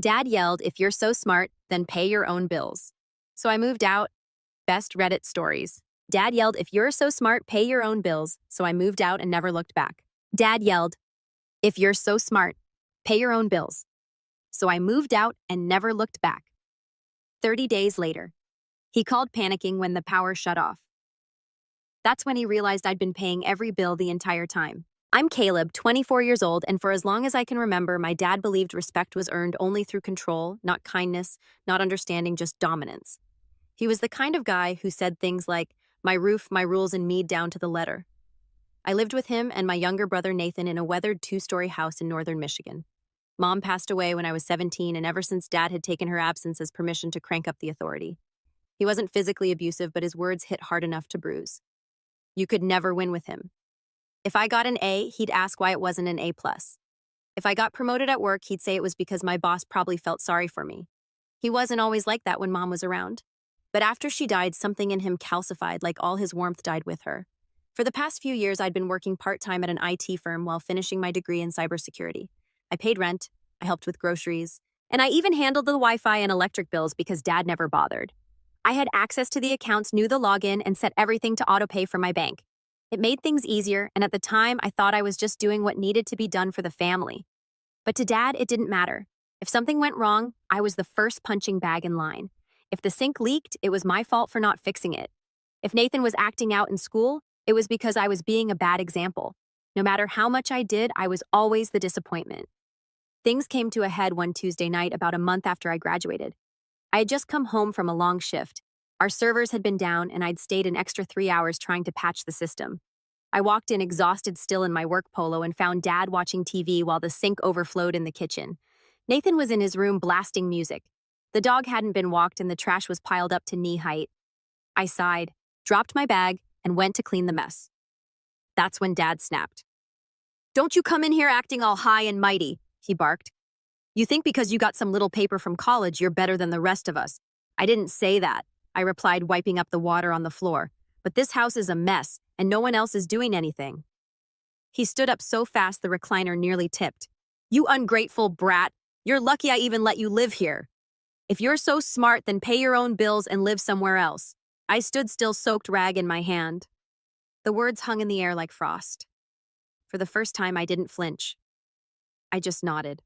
Dad yelled, "If you're so smart, then pay your own bills." So I moved out. Best Reddit stories. Dad yelled, "If you're so smart, pay your own bills." So I moved out and never looked back. Dad yelled, "If you're so smart, pay your own bills." So I moved out and never looked back. 30 days later, he called panicking when the power shut off. That's when he realized I'd been paying every bill the entire time. I'm Caleb, 24 years old, and for as long as I can remember, my dad believed respect was earned only through control, not kindness, not understanding, just dominance. He was the kind of guy who said things like, "My roof, my rules, and me down to the letter." I lived with him and my younger brother Nathan in a weathered 2-story house in northern Michigan. Mom passed away when I was 17, and ever since Dad had taken her absence as permission to crank up the authority. He wasn't physically abusive, but his words hit hard enough to bruise. You could never win with him. If I got an A, he'd ask why it wasn't an A+. If I got promoted at work, he'd say it was because my boss probably felt sorry for me. He wasn't always like that when Mom was around. But after she died, something in him calcified, like all his warmth died with her. For the past few years, I'd been working part-time at an IT firm while finishing my degree in cybersecurity. I paid rent, I helped with groceries, and I even handled the Wi-Fi and electric bills because Dad never bothered. I had access to the accounts, knew the login, and set everything to auto-pay from my bank. It made things easier, and at the time, I thought I was just doing what needed to be done for the family. But to Dad, it didn't matter. If something went wrong, I was the first punching bag in line. If the sink leaked, it was my fault for not fixing it. If Nathan was acting out in school, it was because I was being a bad example. No matter how much I did, I was always the disappointment. Things came to a head one Tuesday night about a month after I graduated. I had just come home from a long shift. Our servers had been down, and I'd stayed an extra 3 hours trying to patch the system. I walked in exhausted, still in my work polo, and found Dad watching TV while the sink overflowed in the kitchen. Nathan was in his room blasting music. The dog hadn't been walked, and the trash was piled up to knee height. I sighed, dropped my bag, and went to clean the mess. That's when Dad snapped. "Don't you come in here acting all high and mighty," he barked. "You think because you got some little paper from college, you're better than the rest of us." "I didn't say that," I replied, wiping up the water on the floor. "But this house is a mess, and no one else is doing anything." He stood up so fast the recliner nearly tipped. "You ungrateful brat. You're lucky I even let you live here. If you're so smart, then pay your own bills and live somewhere else." I stood still, soaked rag in my hand. The words hung in the air like frost. For the first time, I didn't flinch. I just nodded.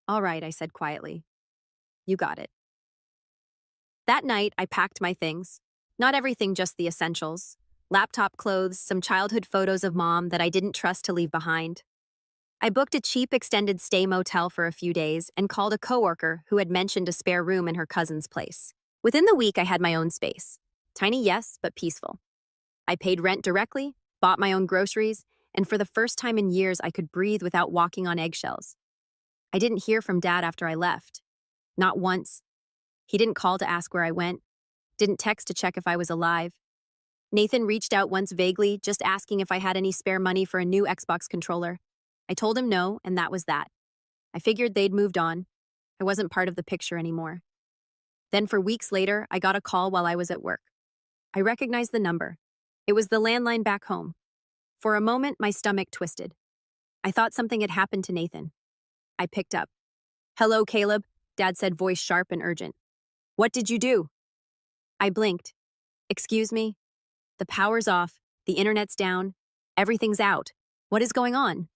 "All right," I said quietly. "You got it." That night, I packed my things. Not everything, just the essentials. Laptop, clothes, some childhood photos of Mom that I didn't trust to leave behind. I booked a cheap extended stay motel for a few days and called a coworker who had mentioned a spare room in her cousin's place. Within the week, I had my own space. Tiny, yes, but peaceful. I paid rent directly, bought my own groceries, and for the first time in years, I could breathe without walking on eggshells. I didn't hear from Dad after I left. Not once. He didn't call to ask where I went, didn't text to check if I was alive. Nathan reached out once vaguely, just asking if I had any spare money for a new Xbox controller. I told him no, and that was that. I figured they'd moved on. I wasn't part of the picture anymore. Then for weeks later, I got a call while I was at work. I recognized the number. It was the landline back home. For a moment, my stomach twisted. I thought something had happened to Nathan. I picked up. "Hello, Caleb," Dad said, voice sharp and urgent. "What did you do?" I blinked. "Excuse me? The power's off, the internet's down, everything's out. What is going on?"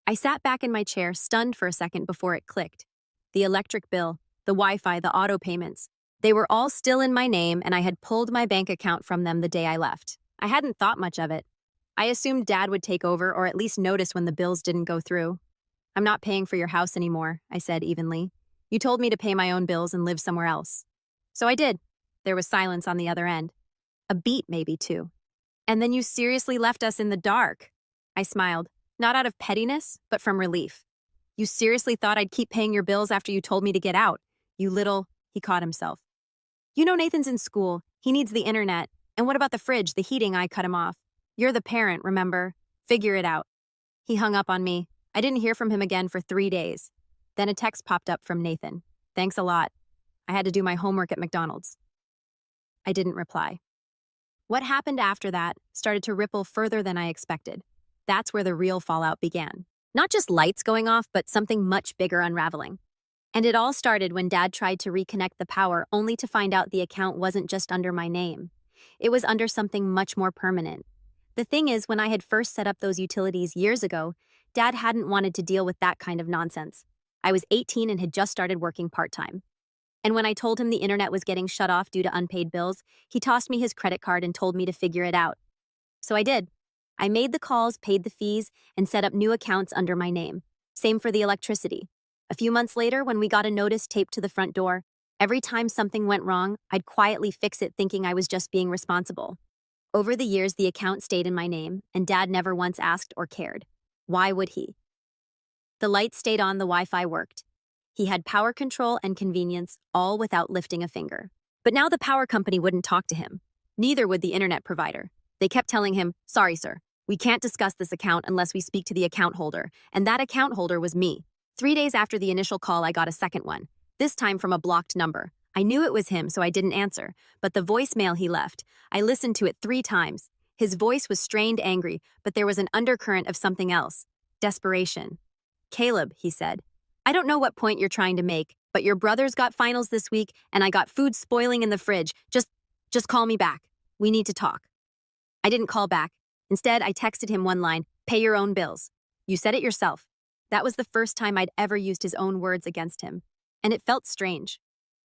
I sat back in my chair, stunned for a second before it clicked. The electric bill, the Wi-Fi, the auto payments. They were all still in my name, and I had pulled my bank account from them the day I left. I hadn't thought much of it. I assumed Dad would take over or at least notice when the bills didn't go through. "I'm not paying for your house anymore," I said evenly. "You told me to pay my own bills and live somewhere else." So I did. There was silence on the other end. A beat, maybe, too. "And then you seriously left us in the dark." I smiled, not out of pettiness, but from relief. "You seriously thought I'd keep paying your bills after you told me to get out? You little—" He caught himself. "You know Nathan's in school. He needs the internet. And what about the fridge, the heating?" I cut him off. "You're the parent, remember? Figure it out." He hung up on me. I didn't hear from him again for 3 days. Then a text popped up from Nathan. "Thanks a lot. I had to do my homework at McDonald's." I didn't reply. What happened after that started to ripple further than I expected. That's where the real fallout began. Not just lights going off, but something much bigger unraveling. And it all started when Dad tried to reconnect the power only to find out the account wasn't just under my name. It was under something much more permanent. The thing is, when I had first set up those utilities years ago, Dad hadn't wanted to deal with that kind of nonsense. I was 18 and had just started working part-time. And when I told him the internet was getting shut off due to unpaid bills, he tossed me his credit card and told me to figure it out. So I did. I made the calls, paid the fees, and set up new accounts under my name. Same for the electricity. A few months later, when we got a notice taped to the front door, every time something went wrong, I'd quietly fix it thinking I was just being responsible. Over the years, the account stayed in my name, and Dad never once asked or cared. Why would he? The lights stayed on, the Wi-Fi worked. He had power control and convenience, all without lifting a finger. But now the power company wouldn't talk to him. Neither would the internet provider. They kept telling him, "Sorry, sir, we can't discuss this account unless we speak to the account holder," and that account holder was me. 3 days after the initial call, I got a second one, this time from a blocked number. I knew it was him, so I didn't answer, but the voicemail he left, I listened to it 3 times. His voice was strained, angry, but there was an undercurrent of something else. Desperation. "Caleb," he said, "I don't know what point you're trying to make, but your brother's got finals this week, and I got food spoiling in the fridge. Just call me back. We need to talk." I didn't call back. Instead, I texted him one line, "Pay your own bills. You said it yourself." That was the first time I'd ever used his own words against him. And it felt strange.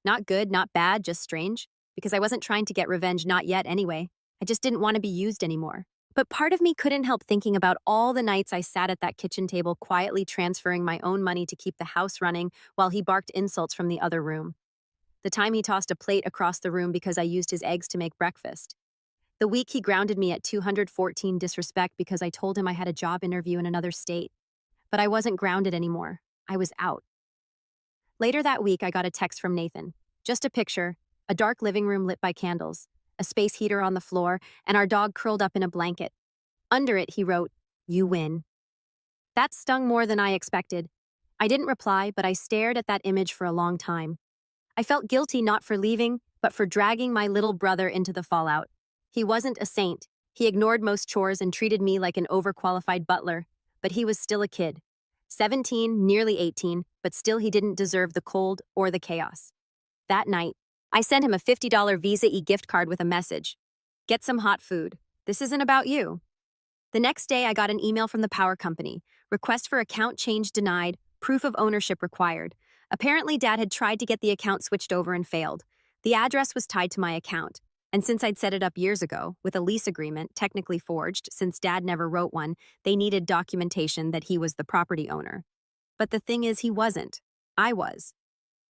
Not good, not bad, just strange. Because I wasn't trying to get revenge, not yet anyway. I just didn't want to be used anymore. But part of me couldn't help thinking about all the nights I sat at that kitchen table quietly transferring my own money to keep the house running while he barked insults from the other room. The time he tossed a plate across the room because I used his eggs to make breakfast. The week he grounded me at 214 disrespect because I told him I had a job interview in another state. But I wasn't grounded anymore. I was out. Later that week, I got a text from Nathan. Just a picture, a dark living room lit by candles, a space heater on the floor, and our dog curled up in a blanket. Under it, he wrote, "You win." That stung more than I expected. I didn't reply, but I stared at that image for a long time. I felt guilty not for leaving, but for dragging my little brother into the fallout. He wasn't a saint. He ignored most chores and treated me like an overqualified butler, but he was still a kid. 17, nearly 18, but still he didn't deserve the cold or the chaos. That night, I sent him a $50 Visa e-gift card with a message. "Get some hot food. This isn't about you." The next day, I got an email from the power company. Request for account change denied, proof of ownership required. Apparently, Dad had tried to get the account switched over and failed. The address was tied to my account. And since I'd set it up years ago, with a lease agreement, technically forged, since Dad never wrote one, they needed documentation that he was the property owner. But the thing is, he wasn't. I was.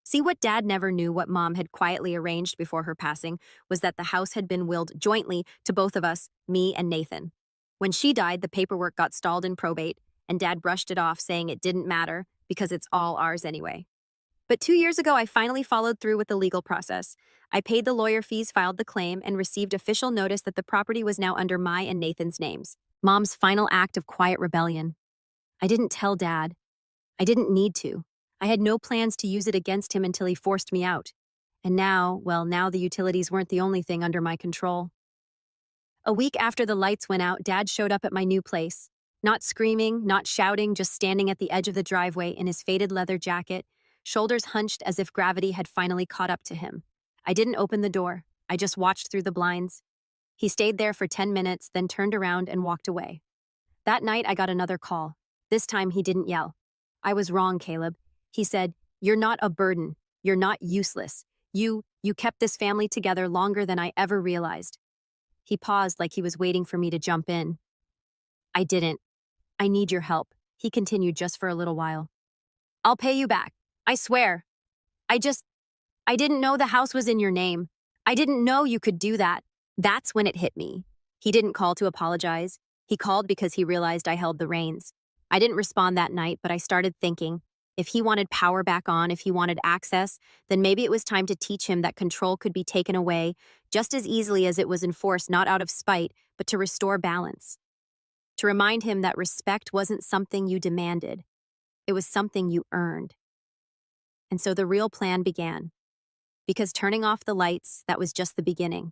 See, what Dad never knew, what Mom had quietly arranged before her passing, was that the house had been willed jointly to both of us, me and Nathan. When she died, the paperwork got stalled in probate, and Dad brushed it off, saying it didn't matter because it's all ours anyway. But 2 years ago, I finally followed through with the legal process. I paid the lawyer fees, filed the claim, and received official notice that the property was now under my and Nathan's names. Mom's final act of quiet rebellion. I didn't tell Dad. I didn't need to. I had no plans to use it against him until he forced me out. And now, well, now the utilities weren't the only thing under my control. A week after the lights went out, Dad showed up at my new place. Not screaming, not shouting, just standing at the edge of the driveway in his faded leather jacket, shoulders hunched as if gravity had finally caught up to him. I didn't open the door. I just watched through the blinds. He stayed there for 10 minutes, then turned around and walked away. That night, I got another call. This time, he didn't yell. "I was wrong, Caleb." He said, "You're not a burden. You're not useless. You kept this family together longer than I ever realized." He paused like he was waiting for me to jump in. I didn't. "I need your help," he continued just for a little while. "I'll pay you back. I swear. I didn't know the house was in your name. I didn't know you could do that." That's when it hit me. He didn't call to apologize. He called because he realized I held the reins. I didn't respond that night, but I started thinking, if he wanted power back on, if he wanted access, then maybe it was time to teach him that control could be taken away just as easily as it was enforced, not out of spite, but to restore balance. To remind him that respect wasn't something you demanded. It was something you earned. And so the real plan began. Because turning off the lights, that was just the beginning.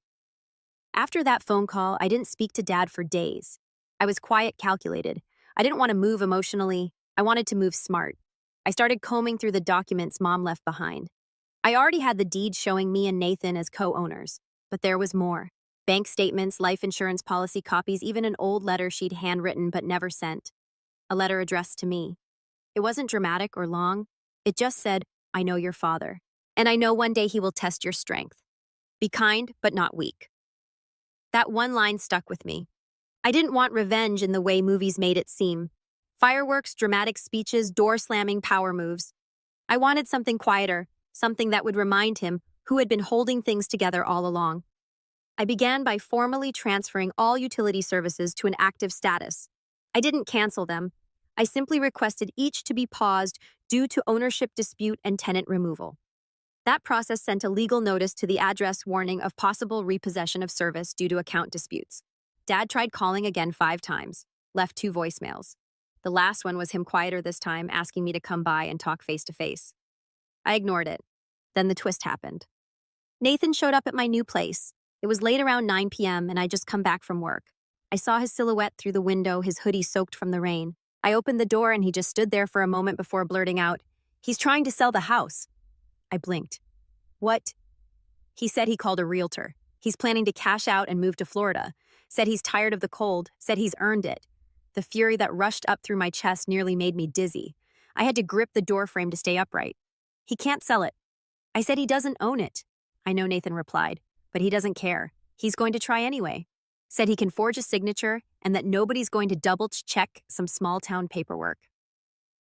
After that phone call, I didn't speak to Dad for days. I was quiet, calculated. I didn't want to move emotionally. I wanted to move smart. I started combing through the documents Mom left behind. I already had the deed showing me and Nathan as co-owners, but there was more. Bank statements, life insurance policy copies, even an old letter she'd handwritten but never sent. A letter addressed to me. It wasn't dramatic or long. It just said, "I know your father, and I know one day he will test your strength. Be kind, but not weak." That one line stuck with me. I didn't want revenge in the way movies made it seem. Fireworks, dramatic speeches, door-slamming power moves. I wanted something quieter, something that would remind him who had been holding things together all along. I began by formally transferring all utility services to an active status. I didn't cancel them. I simply requested each to be paused due to ownership dispute and tenant removal. That process sent a legal notice to the address warning of possible repossession of service due to account disputes. Dad tried calling again 5 times, left 2 voicemails. The last one was him quieter this time, asking me to come by and talk face to face. I ignored it. Then the twist happened. Nathan showed up at my new place. It was late around 9 p.m. and I'd just come back from work. I saw his silhouette through the window, his hoodie soaked from the rain. I opened the door and he just stood there for a moment before blurting out, "He's trying to sell the house." I blinked. "What?" He said he called a realtor. He's planning to cash out and move to Florida. Said he's tired of the cold, said he's earned it. The fury that rushed up through my chest nearly made me dizzy. I had to grip the doorframe to stay upright. "He can't sell it." I said he doesn't own it. "I know," Nathan replied, "but he doesn't care. He's going to try anyway." Said he can forge a signature and that nobody's going to double-check some small-town paperwork.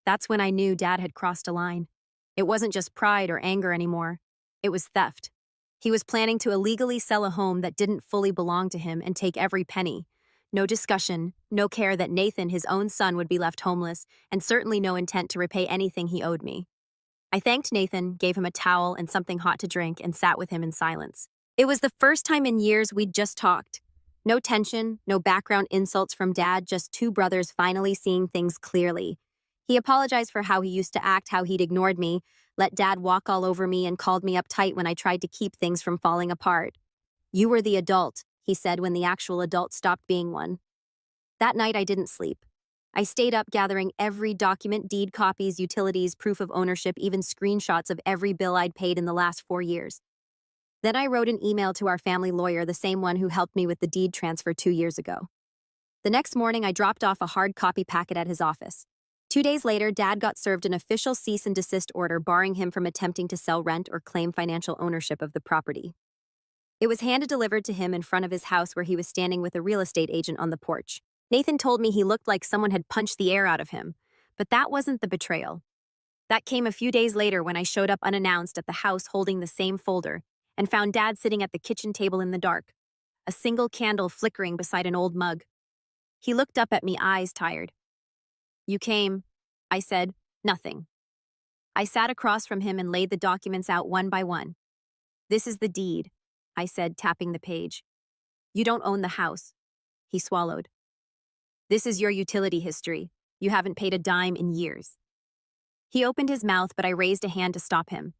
That's when I knew Dad had crossed a line. It wasn't just pride or anger anymore. It was theft. He was planning to illegally sell a home that didn't fully belong to him and take every penny. No discussion, no care that Nathan, his own son, would be left homeless, and certainly no intent to repay anything he owed me. I thanked Nathan, gave him a towel and something hot to drink, and sat with him in silence. It was the first time in years we'd just talked. No tension, no background insults from Dad, just 2 brothers finally seeing things clearly. He apologized for how he used to act, how he'd ignored me, let Dad walk all over me, and called me uptight when I tried to keep things from falling apart. "You were the adult," he said when the actual adult stopped being one. That night I didn't sleep. I stayed up gathering every document, deed copies, utilities, proof of ownership, even screenshots of every bill I'd paid in the last 4 years. Then I wrote an email to our family lawyer, the same one who helped me with the deed transfer 2 years ago. The next morning, I dropped off a hard copy packet at his office. 2 days later, Dad got served an official cease and desist order barring him from attempting to sell, rent, or claim financial ownership of the property. It was hand-delivered to him in front of his house where he was standing with a real estate agent on the porch. Nathan told me he looked like someone had punched the air out of him, but that wasn't the betrayal. That came a few days later when I showed up unannounced at the house holding the same folder and found Dad sitting at the kitchen table in the dark, a single candle flickering beside an old mug. He looked up at me, eyes tired. "You came," I said. "Nothing." I sat across from him and laid the documents out one by one. "This is the deed," I said, tapping the page. "You don't own the house." He swallowed. "This is your utility history. You haven't paid a dime in years." He opened his mouth, but I raised a hand to stop him.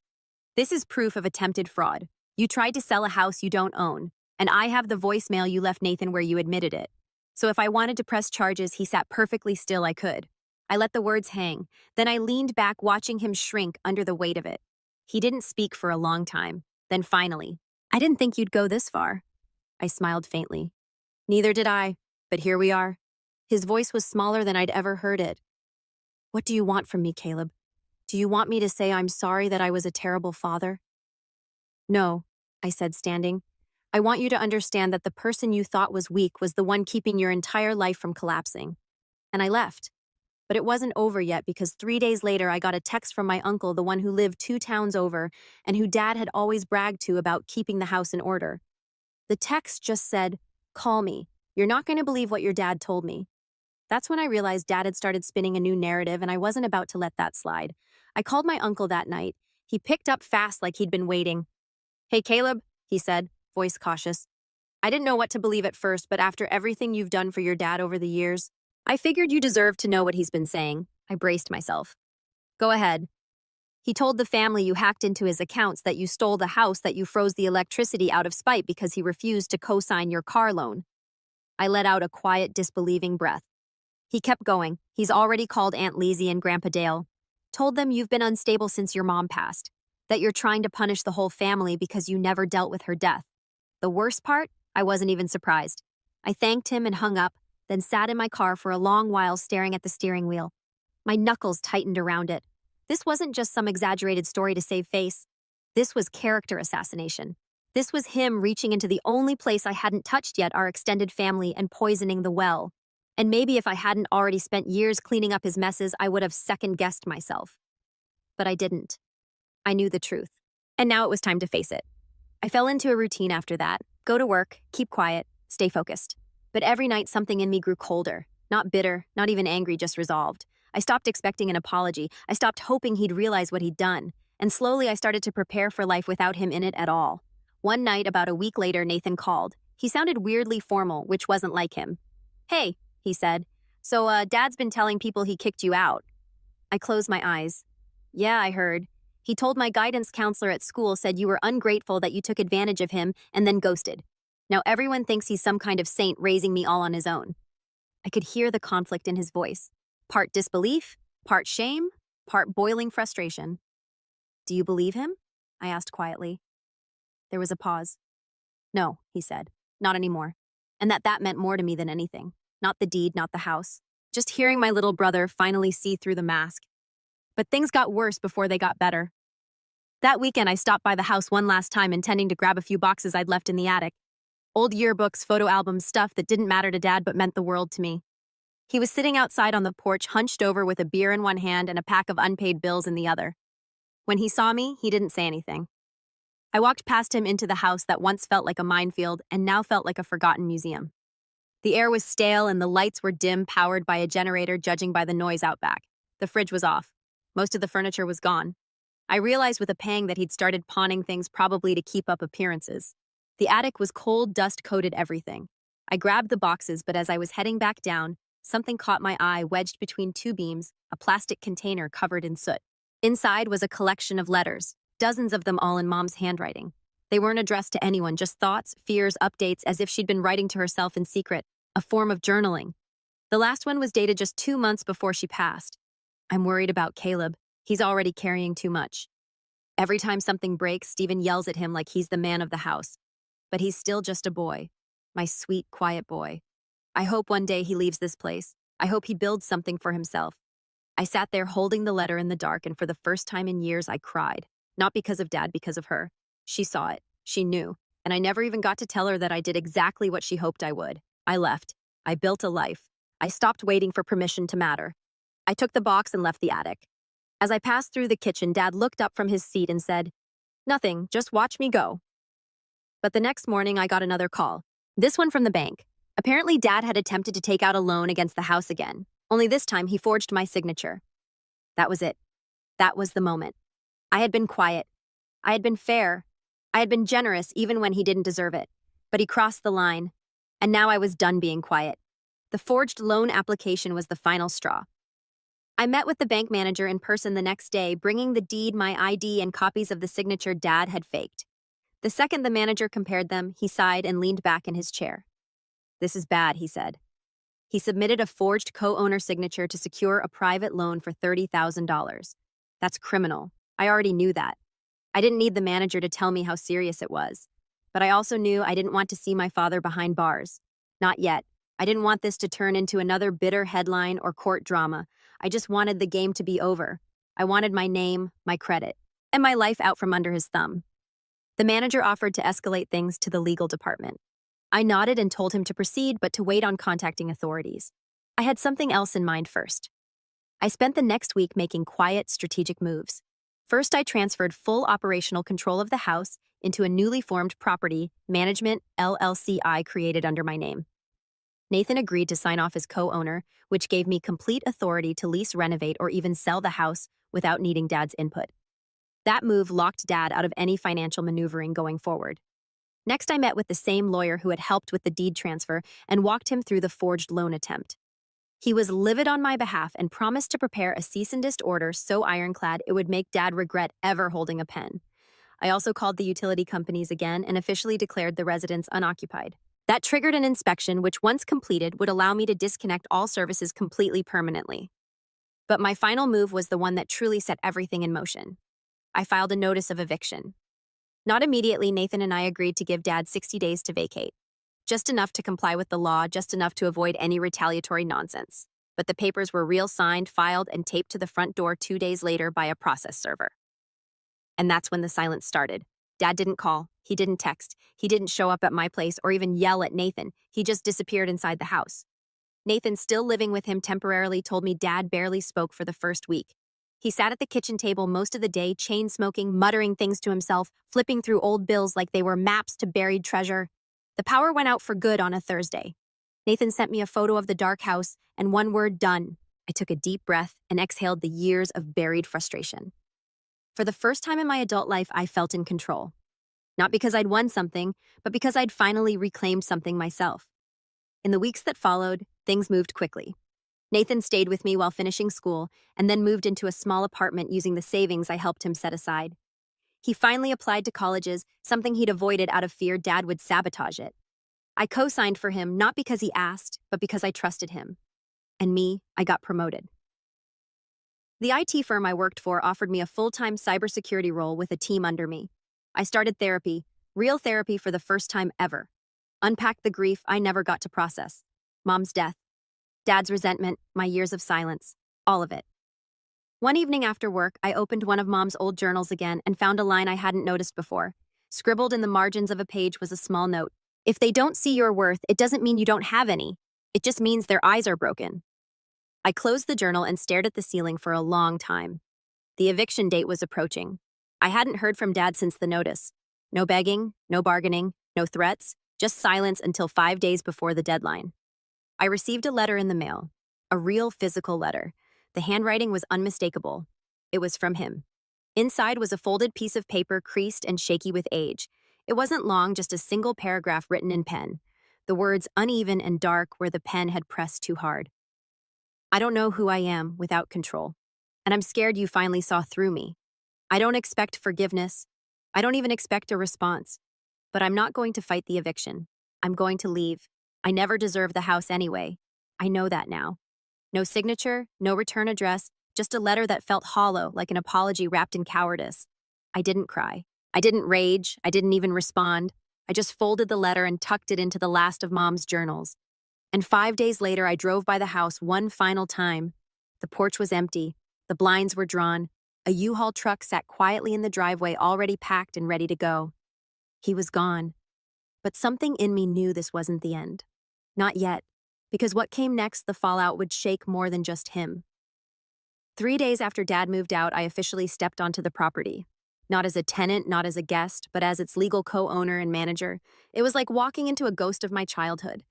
"This is proof of attempted fraud. You tried to sell a house you don't own, and I have the voicemail you left Nathan where you admitted it. So if I wanted to press charges, he sat perfectly still. I could." I let the words hang. Then I leaned back, watching him shrink under the weight of it. He didn't speak for a long time. Then finally, "I didn't think you'd go this far." I smiled faintly. "Neither did I, but here we are." His voice was smaller than I'd ever heard it. "What do you want from me, Caleb? Do you want me to say I'm sorry that I was a terrible father?" "No," I said, standing. "I want you to understand that the person you thought was weak was the one keeping your entire life from collapsing." And I left. But it wasn't over yet, because 3 days later I got a text from my uncle, the one who lived 2 towns over and who Dad had always bragged to about keeping the house in order. The text just said, "Call me. You're not going to believe what your dad told me." That's when I realized Dad had started spinning a new narrative, and I wasn't about to let that slide. I called my uncle that night. He picked up fast, like he'd been waiting. "Hey, Caleb," he said, voice cautious. "I didn't know what to believe at first, but after everything you've done for your dad over the years, I figured you deserved to know what he's been saying." I braced myself. "Go ahead." "He told the family you hacked into his accounts, that you stole the house, that you froze the electricity out of spite because he refused to co-sign your car loan." I let out a quiet, disbelieving breath. He kept going. "He's already called Aunt Lizzie and Grandpa Dale." Told them you've been unstable since your mom passed, that you're trying to punish the whole family because you never dealt with her death. The worst part? I wasn't even surprised. I thanked him and hung up, then sat in my car for a long while staring at the steering wheel. My knuckles tightened around it. This wasn't just some exaggerated story to save face. This was character assassination. This was him reaching into the only place I hadn't touched yet, our extended family, and poisoning the well. And maybe if I hadn't already spent years cleaning up his messes, I would have second-guessed myself. But I didn't. I knew the truth. And now it was time to face it. I fell into a routine after that. Go to work, keep quiet, stay focused. But every night something in me grew colder. Not bitter, not even angry, just resolved. I stopped expecting an apology. I stopped hoping he'd realize what he'd done. And slowly I started to prepare for life without him in it at all. One night, about a week later, Nathan called. He sounded weirdly formal, which wasn't like him. "Hey," he said. "So, Dad's been telling people he kicked you out." I closed my eyes. "Yeah, I heard. He told my guidance counselor at school said you were ungrateful, that you took advantage of him and then ghosted. Now everyone thinks he's some kind of saint raising me all on his own." I could hear the conflict in his voice. Part disbelief, part shame, part boiling frustration. "Do you believe him?" I asked quietly. There was a pause. "No," he said. "Not anymore." And that meant more to me than anything. Not the deed, not the house. Just hearing my little brother finally see through the mask. But things got worse before they got better. That weekend, I stopped by the house one last time, intending to grab a few boxes I'd left in the attic. Old yearbooks, photo albums, stuff that didn't matter to Dad but meant the world to me. He was sitting outside on the porch, hunched over with a beer in one hand and a pack of unpaid bills in the other. When he saw me, he didn't say anything. I walked past him into the house that once felt like a minefield and now felt like a forgotten museum. The air was stale and the lights were dim, powered by a generator, judging by the noise out back. The fridge was off. Most of the furniture was gone. I realized with a pang that he'd started pawning things, probably to keep up appearances. The attic was cold, dust-coated everything. I grabbed the boxes, but as I was heading back down, something caught my eye, wedged between two beams, a plastic container covered in soot. Inside was a collection of letters, dozens of them all in Mom's handwriting. They weren't addressed to anyone, just thoughts, fears, updates, as if she'd been writing to herself in secret, a form of journaling. The last one was dated just 2 months before she passed. "I'm worried about Caleb. He's already carrying too much. Every time something breaks, Stephen yells at him like he's the man of the house. But he's still just a boy. My sweet, quiet boy. I hope one day he leaves this place. I hope he builds something for himself." I sat there holding the letter in the dark, and for the first time in years, I cried. Not because of Dad, because of her. She saw it. She knew. And I never even got to tell her that I did exactly what she hoped I would. I left. I built a life. I stopped waiting for permission to matter. I took the box and left the attic. As I passed through the kitchen, Dad looked up from his seat and said, "Nothing, just watch me go." But the next morning, I got another call. This one from the bank. Apparently, Dad had attempted to take out a loan against the house again. Only this time, he forged my signature. That was it. That was the moment. I had been quiet. I had been fair. I had been generous even when he didn't deserve it. But he crossed the line. And now I was done being quiet. The forged loan application was the final straw. I met with the bank manager in person the next day, bringing the deed, my ID, and copies of the signature Dad had faked. The second the manager compared them, he sighed and leaned back in his chair. "This is bad," he said. He submitted a forged co-owner signature to secure a private loan for $30,000. That's criminal. I already knew that. I didn't need the manager to tell me how serious it was. But I also knew I didn't want to see my father behind bars. Not yet. I didn't want this to turn into another bitter headline or court drama. I just wanted the game to be over. I wanted my name, my credit, and my life out from under his thumb. The manager offered to escalate things to the legal department. I nodded and told him to proceed, but to wait on contacting authorities. I had something else in mind first. I spent the next week making quiet, strategic moves. First, I transferred full operational control of the house into a newly formed property management LLC I created under my name. Nathan agreed to sign off as co-owner, which gave me complete authority to lease, renovate, or even sell the house without needing Dad's input. That move locked Dad out of any financial maneuvering going forward. Next, I met with the same lawyer who had helped with the deed transfer and walked him through the forged loan attempt. He was livid on my behalf and promised to prepare a cease and desist order so ironclad it would make Dad regret ever holding a pen. I also called the utility companies again and officially declared the residence unoccupied. That triggered an inspection which, once completed, would allow me to disconnect all services completely permanently. But my final move was the one that truly set everything in motion. I filed a notice of eviction. Not immediately, Nathan and I agreed to give Dad 60 days to vacate. Just enough to comply with the law, just enough to avoid any retaliatory nonsense. But the papers were real signed, filed, and taped to the front door 2 days later by a process server. And that's when the silence started. Dad didn't call, he didn't text, he didn't show up at my place or even yell at Nathan. He just disappeared inside the house. Nathan, still living with him temporarily, told me Dad barely spoke for the first week. He sat at the kitchen table most of the day, chain smoking, muttering things to himself, flipping through old bills like they were maps to buried treasure. The power went out for good on a Thursday. Nathan sent me a photo of the dark house and one word, done. I took a deep breath and exhaled the years of buried frustration. For the first time in my adult life, I felt in control. Not because I'd won something, but because I'd finally reclaimed something myself. In the weeks that followed, things moved quickly. Nathan stayed with me while finishing school and then moved into a small apartment using the savings I helped him set aside. He finally applied to colleges, something he'd avoided out of fear Dad would sabotage it. I co-signed for him not because he asked, but because I trusted him. And me, I got promoted. The IT firm I worked for offered me a full-time cybersecurity role with a team under me. I started therapy, real therapy for the first time ever. Unpacked the grief I never got to process. Mom's death, Dad's resentment, my years of silence, all of it. One evening after work, I opened one of Mom's old journals again and found a line I hadn't noticed before. Scribbled in the margins of a page was a small note. If they don't see your worth, it doesn't mean you don't have any. It just means their eyes are broken. I closed the journal and stared at the ceiling for a long time. The eviction date was approaching. I hadn't heard from Dad since the notice. No begging, no bargaining, no threats, just silence until 5 days before the deadline. I received a letter in the mail, a real physical letter. The handwriting was unmistakable. It was from him. Inside was a folded piece of paper, creased and shaky with age. It wasn't long, just a single paragraph written in pen. The words uneven and dark where the pen had pressed too hard. I don't know who I am without control, and I'm scared you finally saw through me. I don't expect forgiveness. I don't even expect a response. But I'm not going to fight the eviction. I'm going to leave. I never deserved the house anyway. I know that now. No signature, no return address, just a letter that felt hollow, like an apology wrapped in cowardice. I didn't cry. I didn't rage. I didn't even respond. I just folded the letter and tucked it into the last of Mom's journals. And 5 days later, I drove by the house one final time. The porch was empty. The blinds were drawn. A U-Haul truck sat quietly in the driveway, already packed and ready to go. He was gone. But something in me knew this wasn't the end. Not yet, because what came next, the fallout, would shake more than just him. 3 days after Dad moved out, I officially stepped onto the property. Not as a tenant, not as a guest, but as its legal co-owner and manager. It was like walking into a ghost of my childhood.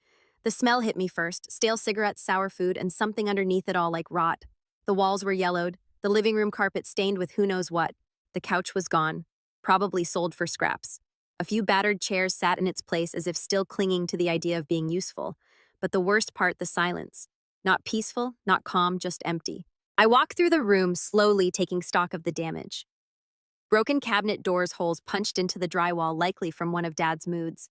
The smell hit me first, stale cigarettes, sour food, and something underneath it all like rot. The walls were yellowed, the living room carpet stained with who knows what. The couch was gone, probably sold for scraps. A few battered chairs sat in its place as if still clinging to the idea of being useful. But the worst part, the silence. Not peaceful, not calm, just empty. I walked through the room, slowly taking stock of the damage. Broken cabinet doors, holes punched into the drywall, likely from one of Dad's moods.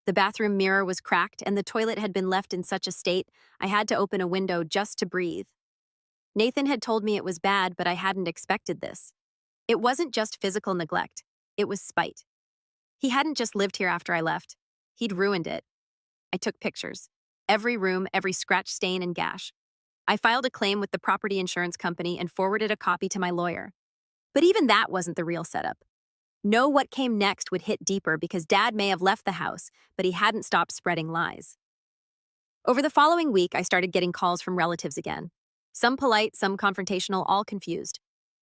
The bathroom mirror was cracked, and the toilet had been left in such a state I had to open a window just to breathe. Nathan had told me it was bad, but I hadn't expected this. It wasn't just physical neglect. It was spite. He hadn't just lived here after I left. He'd ruined it. I took pictures. Every room, every scratch, stain, and gash. I filed a claim with the property insurance company and forwarded a copy to my lawyer. But even that wasn't the real setup. Know what came next would hit deeper because Dad may have left the house, but he hadn't stopped spreading lies. Over the following week, I started getting calls from relatives again. Some polite, some confrontational, all confused.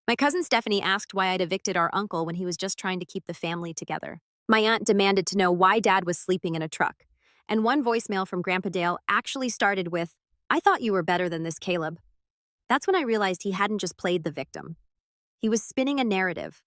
My cousin Stephanie asked why I'd evicted our uncle when he was just trying to keep the family together. My aunt demanded to know why Dad was sleeping in a truck. And one voicemail from Grandpa Dale actually started with, "I thought you were better than this, Caleb." That's when I realized he hadn't just played the victim. He was spinning a narrative.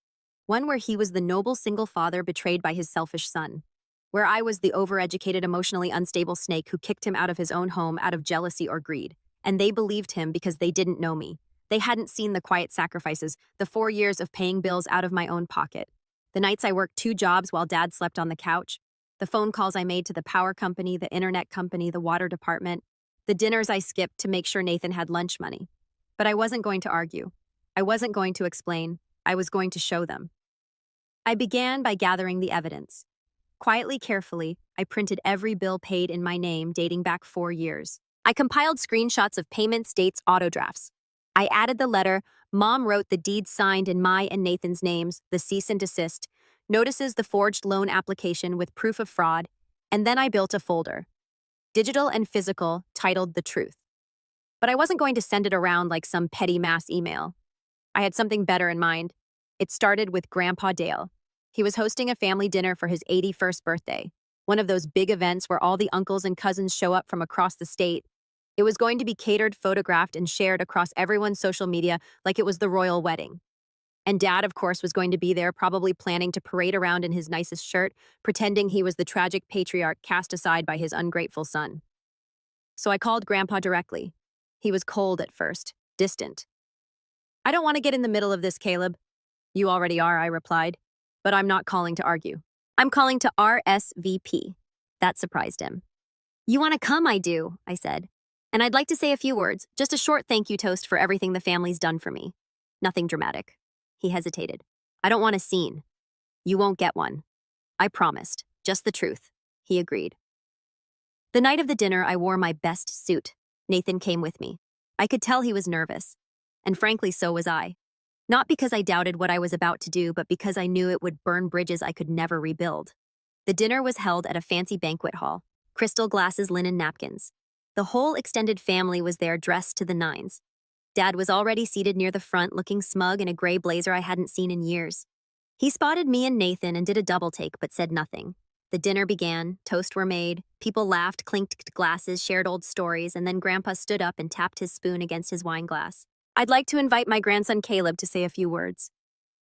One where he was the noble single father betrayed by his selfish son. Where I was the overeducated, emotionally unstable snake who kicked him out of his own home out of jealousy or greed. And they believed him because they didn't know me. They hadn't seen the quiet sacrifices, the 4 years of paying bills out of my own pocket. The nights I worked 2 jobs while Dad slept on the couch. The phone calls I made to the power company, the internet company, the water department. The dinners I skipped to make sure Nathan had lunch money. But I wasn't going to argue. I wasn't going to explain. I was going to show them. I began by gathering the evidence. Quietly, carefully, I printed every bill paid in my name dating back 4 years. I compiled screenshots of payments, dates, auto drafts. I added the letter, Mom wrote the deed signed in my and Nathan's names, the cease and desist, notices the forged loan application with proof of fraud, and then I built a folder, digital and physical, titled The Truth. But I wasn't going to send it around like some petty mass email. I had something better in mind. It started with Grandpa Dale. He was hosting a family dinner for his 81st birthday, one of those big events where all the uncles and cousins show up from across the state. It was going to be catered, photographed, and shared across everyone's social media like it was the royal wedding. And Dad, of course, was going to be there, probably planning to parade around in his nicest shirt, pretending he was the tragic patriarch cast aside by his ungrateful son. So I called Grandpa directly. He was cold at first, distant. "I don't want to get in the middle of this, Caleb." "You already are," I replied. "But I'm not calling to argue. I'm calling to RSVP." That surprised him. "You want to come?" "I do," I said. "And I'd like to say a few words, just a short thank you toast for everything the family's done for me. Nothing dramatic." He hesitated. "I don't want a scene." "You won't get one." I promised. Just the truth. He agreed. The night of the dinner, I wore my best suit. Nathan came with me. I could tell he was nervous. And frankly, so was I. Not because I doubted what I was about to do, but because I knew it would burn bridges I could never rebuild. The dinner was held at a fancy banquet hall. Crystal glasses, linen napkins. The whole extended family was there, dressed to the nines. Dad was already seated near the front, looking smug in a gray blazer I hadn't seen in years. He spotted me and Nathan and did a double take, but said nothing. The dinner began, toast were made, people laughed, clinked glasses, shared old stories, and then Grandpa stood up and tapped his spoon against his wine glass. "I'd like to invite my grandson Caleb to say a few words."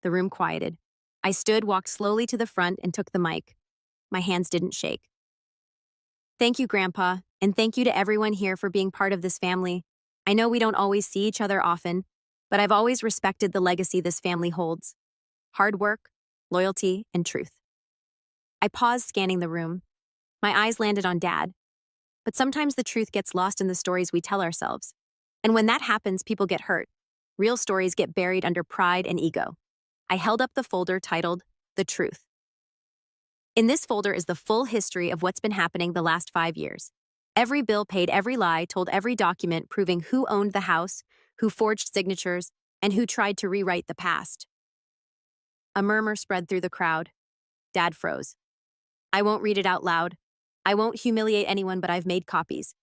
The room quieted. I stood, walked slowly to the front, and took the mic. My hands didn't shake. "Thank you, Grandpa, and thank you to everyone here for being part of this family. I know we don't always see each other often, but I've always respected the legacy this family holds. Hard work, loyalty, and truth." I paused, scanning the room. My eyes landed on Dad. But sometimes the truth gets lost in the stories we tell ourselves. And when that happens, people get hurt. Real stories get buried under pride and ego. I held up the folder titled The Truth. In this folder is the full history of what's been happening the last 5 years. Every bill paid, every lie told, every document proving who owned the house, who forged signatures, and who tried to rewrite the past. A murmur spread through the crowd. Dad froze. "I won't read it out loud. I won't humiliate anyone, but I've made copies.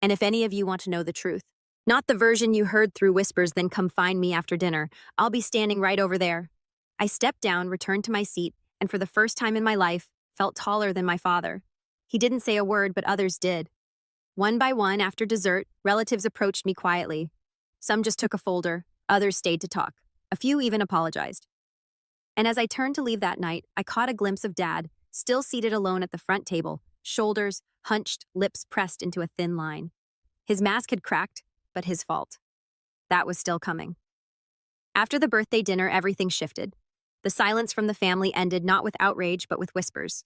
And if any of you want to know the truth, not the version you heard through whispers, then come find me after dinner. I'll be standing right over there." I stepped down, returned to my seat, and for the first time in my life, felt taller than my father. He didn't say a word, but others did. One by one, after dessert, relatives approached me quietly. Some just took a folder, others stayed to talk. A few even apologized. And as I turned to leave that night, I caught a glimpse of Dad, still seated alone at the front table, shoulders hunched, lips pressed into a thin line. His mask had cracked, but his fault. That was still coming. After the birthday dinner, everything shifted. The silence from the family ended not with outrage, but with whispers.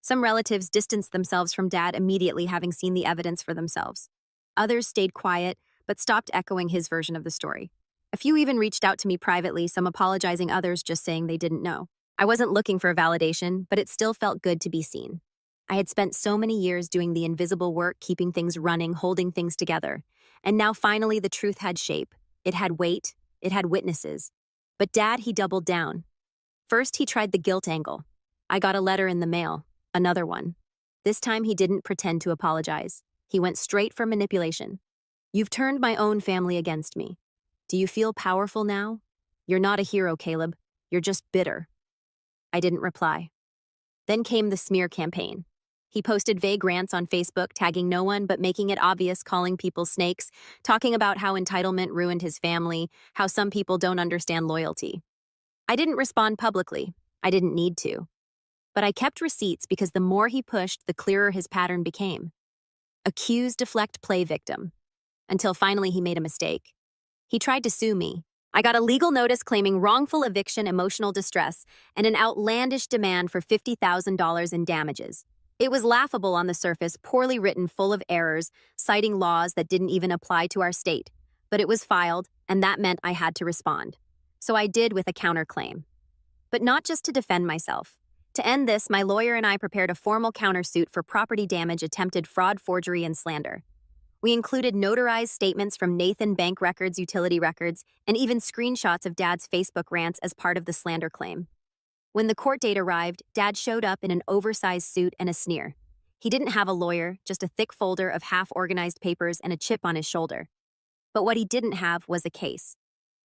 Some relatives distanced themselves from Dad immediately, having seen the evidence for themselves. Others stayed quiet, but stopped echoing his version of the story. A few even reached out to me privately, some apologizing, others just saying they didn't know. I wasn't looking for validation, but it still felt good to be seen. I had spent so many years doing the invisible work, keeping things running, holding things together. And now finally the truth had shape. It had weight. It had witnesses. But Dad, he doubled down. First, he tried the guilt angle. I got a letter in the mail. Another one. This time he didn't pretend to apologize. He went straight for manipulation. "You've turned my own family against me. Do you feel powerful now? You're not a hero, Caleb. You're just bitter." I didn't reply. Then came the smear campaign. He posted vague rants on Facebook, tagging no one but making it obvious, calling people snakes, talking about how entitlement ruined his family, how some people don't understand loyalty. I didn't respond publicly. I didn't need to. But I kept receipts because the more he pushed, the clearer his pattern became. Accuse, deflect, play victim. Until finally he made a mistake. He tried to sue me. I got a legal notice claiming wrongful eviction, emotional distress, and an outlandish demand for $50,000 in damages. It was laughable on the surface, poorly written, full of errors, citing laws that didn't even apply to our state. But it was filed, and that meant I had to respond. So I did with a counterclaim. But not just to defend myself. To end this, my lawyer and I prepared a formal countersuit for property damage, attempted fraud, forgery, and slander. We included notarized statements from Nathan, bank records, utility records, and even screenshots of Dad's Facebook rants as part of the slander claim. When the court date arrived, Dad showed up in an oversized suit and a sneer. He didn't have a lawyer, just a thick folder of half-organized papers and a chip on his shoulder. But what he didn't have was a case.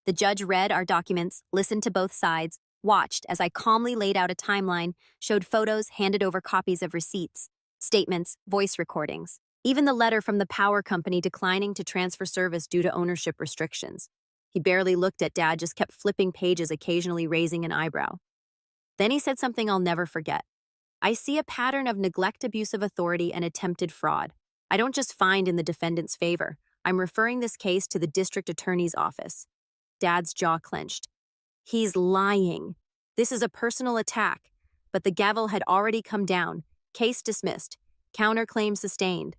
The judge read our documents, listened to both sides, watched as I calmly laid out a timeline, showed photos, handed over copies of receipts, statements, voice recordings, even the letter from the power company declining to transfer service due to ownership restrictions. He barely looked at Dad, just kept flipping pages, occasionally raising an eyebrow. Then he said something I'll never forget. I see a pattern of neglect, abuse of authority, and attempted fraud. I don't just find in the defendant's favor. I'm referring this case to the district attorney's office. Dad's jaw clenched. He's lying. This is a personal attack. But the gavel had already come down. Case dismissed. Counterclaim sustained.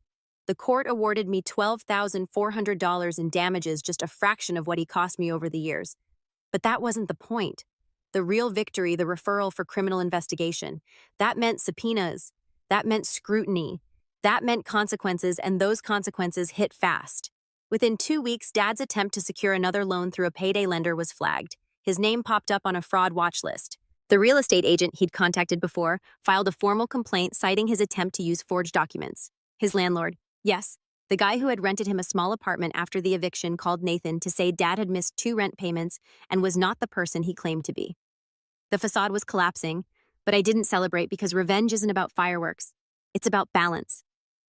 The court awarded me $12,400 in damages, just a fraction of what he cost me over the years. But that wasn't the point. The real victory, the referral for criminal investigation. That meant subpoenas. That meant scrutiny. That meant consequences, and those consequences hit fast. Within 2 weeks, Dad's attempt to secure another loan through a payday lender was flagged. His name popped up on a fraud watch list. The real estate agent he'd contacted before filed a formal complaint citing his attempt to use forged documents. His landlord, yes, the guy who had rented him a small apartment after the eviction, called Nathan to say Dad had missed 2 rent payments and was not the person he claimed to be. The facade was collapsing, but I didn't celebrate because revenge isn't about fireworks. It's about balance.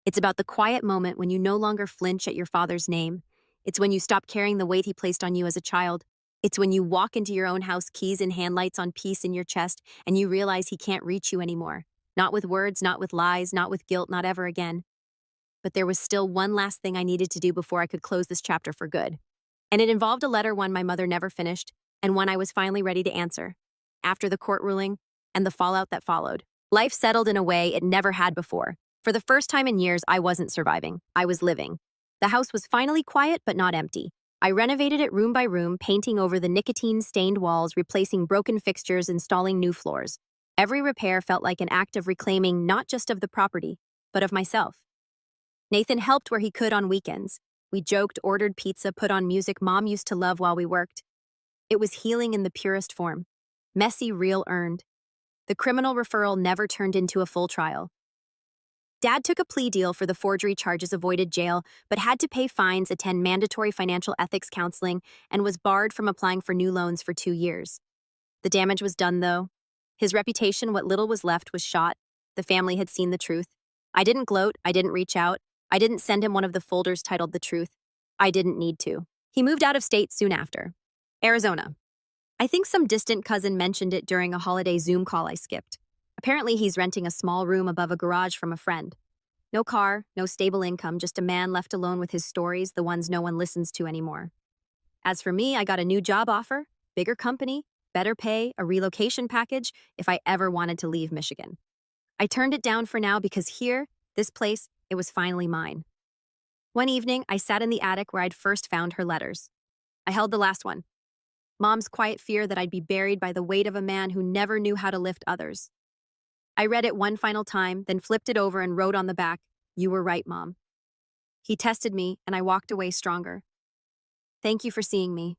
It's about the quiet moment when you no longer flinch at your father's name. It's when you stop carrying the weight he placed on you as a child. It's when you walk into your own house, keys in hand, lights on, peace in your chest, and you realize he can't reach you anymore. Not with words, not with lies, not with guilt, not ever again. But there was still one last thing I needed to do before I could close this chapter for good. And it involved a letter, one my mother never finished, and one I was finally ready to answer. After the court ruling and the fallout that followed, life settled in a way it never had before. For the first time in years, I wasn't surviving. I was living. The house was finally quiet but not empty. I renovated it room by room, painting over the nicotine-stained walls, replacing broken fixtures, installing new floors. Every repair felt like an act of reclaiming not just of the property, but of myself. Nathan helped where he could on weekends. We joked, ordered pizza, put on music Mom used to love while we worked. It was healing in the purest form. Messy, real, earned. The criminal referral never turned into a full trial. Dad took a plea deal for the forgery charges, avoided jail, but had to pay fines, attend mandatory financial ethics counseling, and was barred from applying for new loans for 2 years. The damage was done, though. His reputation, what little was left, was shot. The family had seen the truth. I didn't gloat. I didn't reach out. I didn't send him one of the folders titled The Truth. I didn't need to. He moved out of state soon after. Arizona. I think some distant cousin mentioned it during a holiday Zoom call I skipped. Apparently, he's renting a small room above a garage from a friend. No car, no stable income, just a man left alone with his stories, the ones no one listens to anymore. As for me, I got a new job offer, bigger company, better pay, a relocation package if I ever wanted to leave Michigan. I turned it down for now because here, this place, it was finally mine. One evening, I sat in the attic where I'd first found her letters. I held the last one. Mom's quiet fear that I'd be buried by the weight of a man who never knew how to lift others. I read it one final time, then flipped it over and wrote on the back, "You were right, Mom." He tested me, and I walked away stronger. Thank you for seeing me.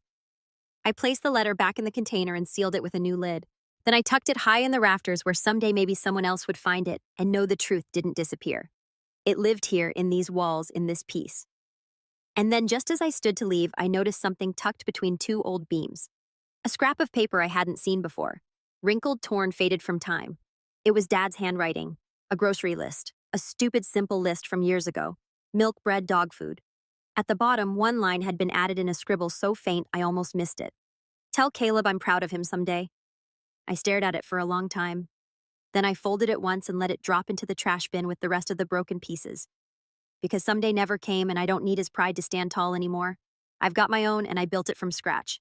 I placed the letter back in the container and sealed it with a new lid. Then I tucked it high in the rafters where someday maybe someone else would find it and know the truth didn't disappear. It lived here in these walls, in this piece. And then just as I stood to leave, I noticed something tucked between 2 old beams. A scrap of paper I hadn't seen before. Wrinkled, torn, faded from time. It was Dad's handwriting. A grocery list. A stupid, simple list from years ago. Milk, bread, dog food. At the bottom, one line had been added in a scribble so faint I almost missed it. "Tell Caleb I'm proud of him someday." I stared at it for a long time. Then I folded it once and let it drop into the trash bin with the rest of the broken pieces. Because someday never came and I don't need his pride to stand tall anymore. I've got my own and I built it from scratch.